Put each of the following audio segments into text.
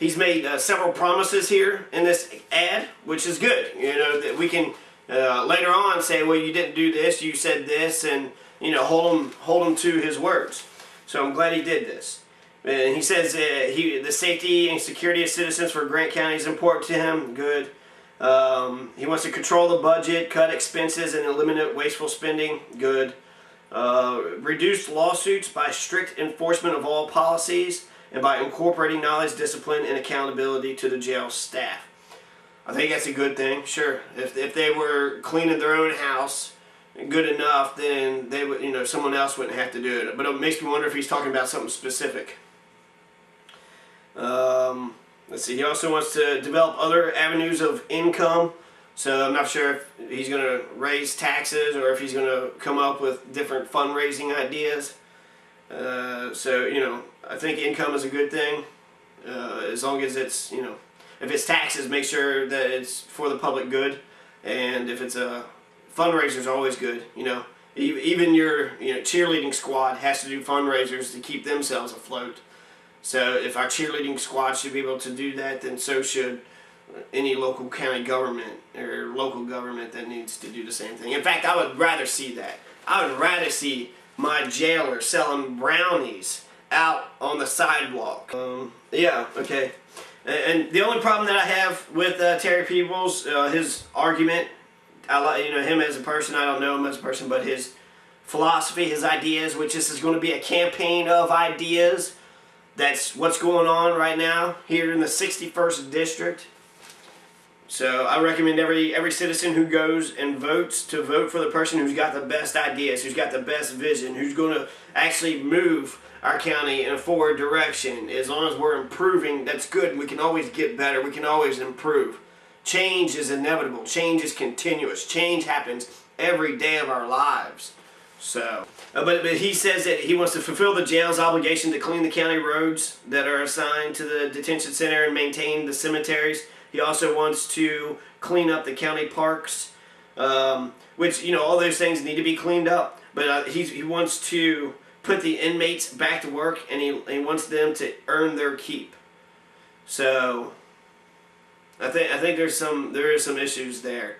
he's made several promises here in this ad, which is good. You know, that we can later on say, well, you didn't do this, you said this, and you know, hold him to his words. So I'm glad he did this. And he says the safety and security of citizens for Grant County is important to him. Good. He wants to control the budget, cut expenses, and eliminate wasteful spending. Good. Reduce lawsuits by strict enforcement of all policies and by incorporating knowledge, discipline, and accountability to the jail staff. I think that's a good thing. Sure, if they were cleaning their own house good enough, then they would, you know, someone else wouldn't have to do it. But it makes me wonder if he's talking about something specific. Let's see. He also wants to develop other avenues of income. So I'm not sure if he's going to raise taxes or if he's going to come up with different fundraising ideas. So, you know, I think income is a good thing, as long as it's, you know, if it's taxes, make sure that it's for the public good, and if it's a fundraiser is always good. You know, even your cheerleading squad has to do fundraisers to keep themselves afloat. So if our cheerleading squad should be able to do that, then so should any local county government or local government that needs to do the same thing. In fact, I would rather see that. I would rather see my jailer selling brownies out on the sidewalk. Yeah, okay. And the only problem that I have with Terry Peebles, his argument, I like, you know, him as a person. I don't know him as a person, but his philosophy, his ideas, which this is going to be a campaign of ideas. That's what's going on right now here in the 61st district. So I recommend every citizen who goes and votes to vote for the person who's got the best ideas, who's got the best vision, who's going to actually move our county in a forward direction. As long as we're improving, that's good. We can always get better. We can always improve. Change is inevitable. Change is continuous. Change happens every day of our lives. So, but he says that he wants to fulfill the jail's obligation to clean the county roads that are assigned to the detention center and maintain the cemeteries. He also wants to clean up the county parks, which, you know, all those things need to be cleaned up. But he wants to put the inmates back to work, and he wants them to earn their keep. So I think there is some issues there.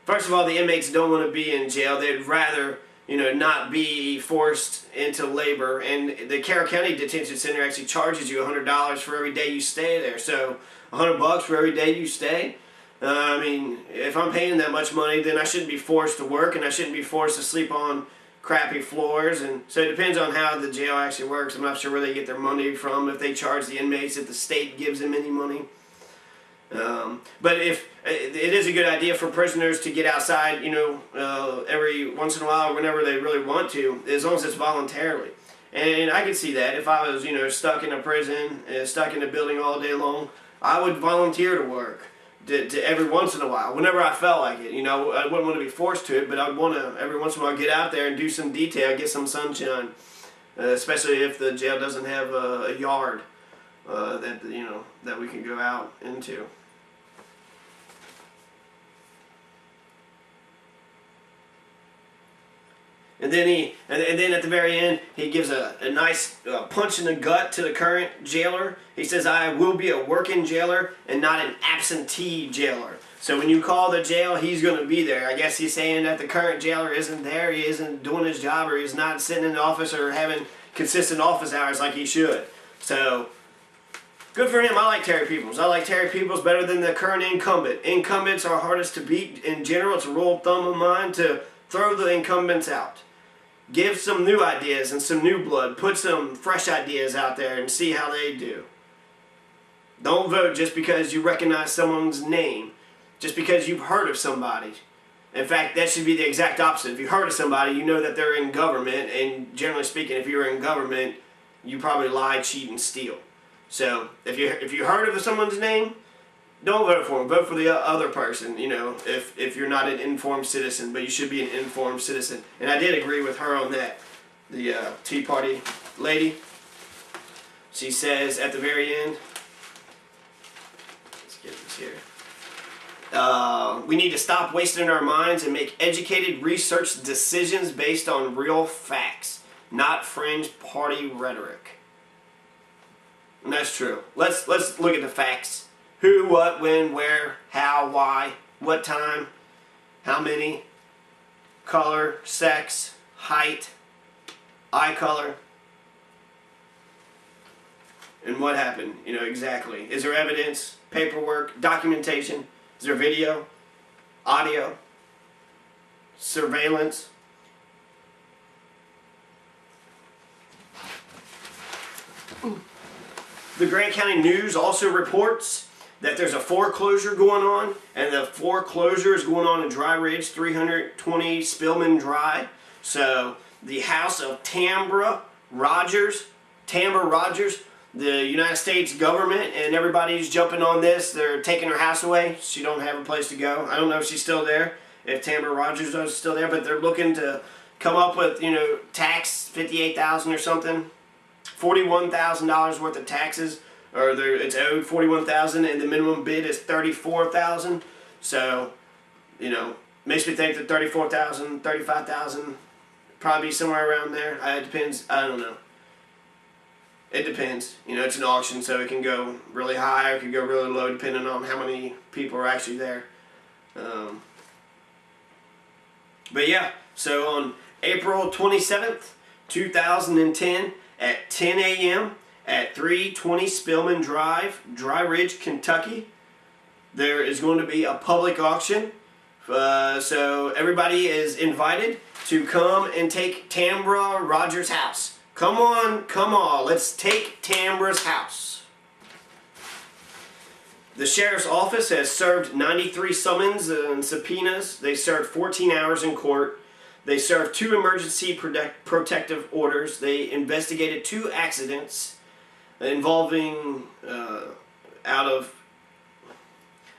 First of all, the inmates don't want to be in jail. They'd rather, you know, not be forced into labor. And the Carroll County Detention Center actually charges you $100 for every day you stay there. So $100 for every day you stay. I mean, if I'm paying that much money, then I shouldn't be forced to work, and I shouldn't be forced to sleep on crappy floors. And so it depends on how the jail actually works. I'm not sure where they get their money from, if they charge the inmates, if the state gives them any money. But if it is a good idea for prisoners to get outside, you know, every once in a while, or whenever they really want to, as long as it's voluntarily. And I could see that if I was, you know, stuck in a prison, stuck in a building all day long, I would volunteer to work. To every once in a while, whenever I felt like it. You know, I wouldn't want to be forced to it, but I'd want to every once in a while get out there and do some detail, get some sunshine, especially if the jail doesn't have a yard that, you know, that we can go out into. And then then at the very end, he gives a nice punch in the gut to the current jailer. He says, "I will be a working jailer and not an absentee jailer." So when you call the jail, he's going to be there. I guess he's saying that the current jailer isn't there, he isn't doing his job, or he's not sitting in the office or having consistent office hours like he should. So good for him. I like Terry Peebles. I like Terry Peebles better than the current incumbent. Incumbents are hardest to beat in general. It's a rule of thumb of mine to throw the incumbents out. Give some new ideas and some new blood. Put some fresh ideas out there and see how they do. Don't vote just because you recognize someone's name, just because you've heard of somebody. In fact, that should be the exact opposite. If you heard of somebody, you know that they're in government, and generally speaking, if you're in government, you probably lie, cheat, and steal. So if you heard of someone's name, don't vote for them. Vote for the other person, you know, if you're not an informed citizen, but you should be an informed citizen. And I did agree with her on that, the Tea Party lady. She says at the very end, let's get this here, we need to stop wasting our minds and make educated research decisions based on real facts, not fringe party rhetoric. That's true. Let's look at the facts. Who, what, when, where, how, why, what time, how many, color, sex, height, eye color, and what happened. You know, exactly. Is there evidence, paperwork, documentation? Is there video, audio, surveillance? The Grant County News also reports that there's a foreclosure going on, and the foreclosure is going on in Dry Ridge, 320 Spillman Drive. So the house of Tambra Rogers, the United States government, and everybody's jumping on this. They're taking her house away. She don't have a place to go. I don't know if she's still there, if Tambra Rogers is still there, but they're looking to come up with, you know, tax $58,000 or something. $41,000 worth of taxes, or it's owed $41,000, and the minimum bid is $34,000. So, you know, makes me think that $34,000, $35,000, probably somewhere around there. It depends. I don't know. It depends. You know, it's an auction, so it can go really high or it can go really low depending on how many people are actually there. But yeah, so on April 27th, 2010, at 10 a.m. at 320 Spillman Drive, Dry Ridge, Kentucky, there is going to be a public auction. So everybody is invited to come and take Tambra Rogers' house. Come on, let's take Tambra's house. The Sheriff's Office has served 93 summons and subpoenas. They served 14 hours in court. They served 2 emergency protective orders. They investigated 2 accidents involving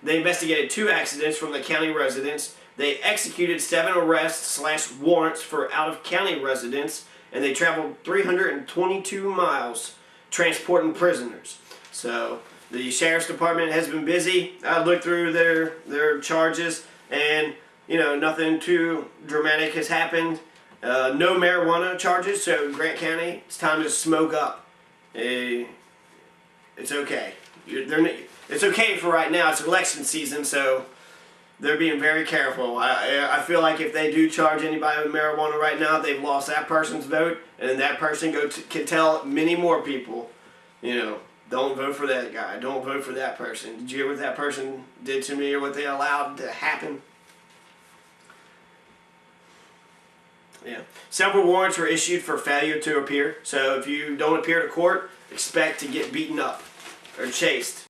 They investigated 2 accidents from the county residents. They executed 7 arrests/warrants for out-of-county residents, and they traveled 322 miles transporting prisoners. So the Sheriff's Department has been busy. I looked through their charges, and you know, nothing too dramatic has happened. No marijuana charges, so Grant County, it's time to smoke up. It's okay. It's okay for right now. It's election season, so they're being very careful. I feel like if they do charge anybody with marijuana right now, they've lost that person's vote, and then that person can tell many more people, you know, don't vote for that guy. Don't vote for that person. Did you hear what that person did to me or what they allowed to happen? Yeah. Several warrants were issued for failure to appear. So if you don't appear to court, expect to get beaten up or chased.